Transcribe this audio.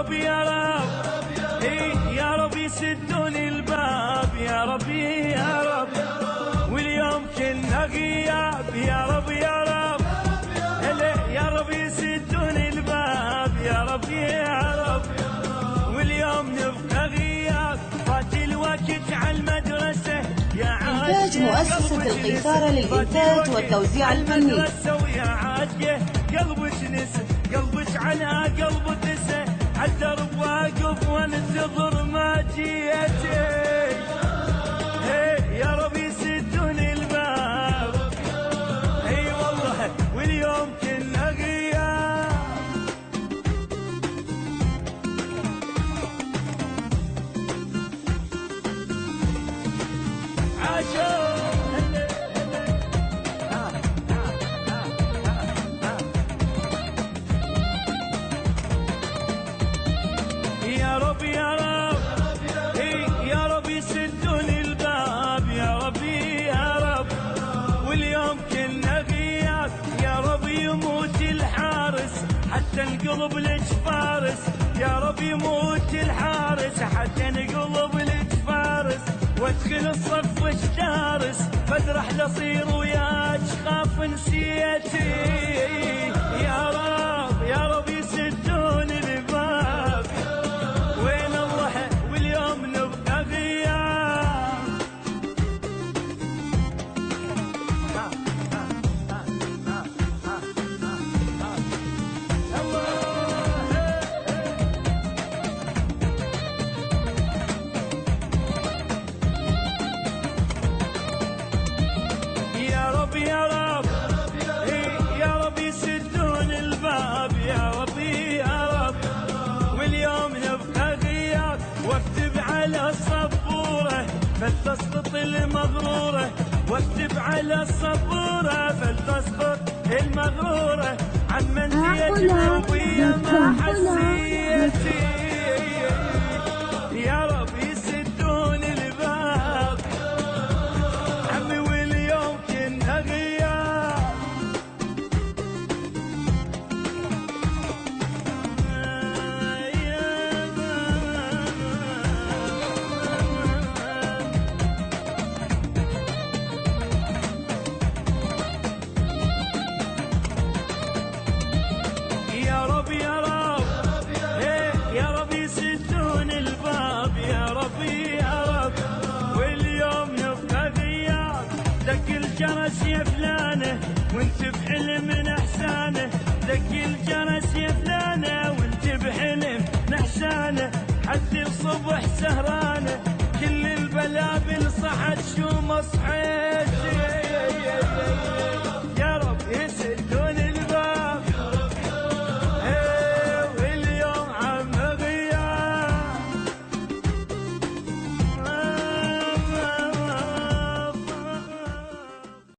رب يا رب يا رب يسدون الباب يا رب يا رب، واليوم كنا غياب يا رب يا رب، يا رب يسدون الباب يا رب يا رب، واليوم نبقى غياب. فات الوقت على المدرسة يا إنتاج مؤسسة القيثارة للإنتاج والتوزيع الفني. يا عاجة قلبك نسى، قلبك على قلب تسى، عالدرب واقف وانتظر ما جيتي. يا رب يسدون الباب اي والله، واليوم كنا غياب. يا رب يا رب يا رب يسدون الباب يا رب يا رب، واليوم كنا غياب. يا رب يموت الحارس حتى القلب لك فارس، يا رب يموت الحارس حتى القلب لك فارس، وادخل الصف اشتارس فادرح لصير وياك خاف نسيتي. يا رب يا رب يسدون الباب، وين الله واليوم نبقى غياب. يا رب يا رب يا رب يسدون الباب يا رب يا رب، واليوم نبقى غياب. واكتب على السبورة فلتسقط المغرورة، واكتب على السبورة فلتسقط المغرورة، عمن يجب ويا ما حسيتي. يا رب يسدون الباب عمي، واليوم كنا غياب. يا رب يا رب يا رب يسدون الباب يا رب يا رب، واليوم نبقى غياب. دق الجرس يا فلانة وانت بحلم نحسانه، دق الجرس يا فلانة وانت بحلم نحسانه، حتى الصبح سهرانة كل البلابل صحت شو ما صحيت.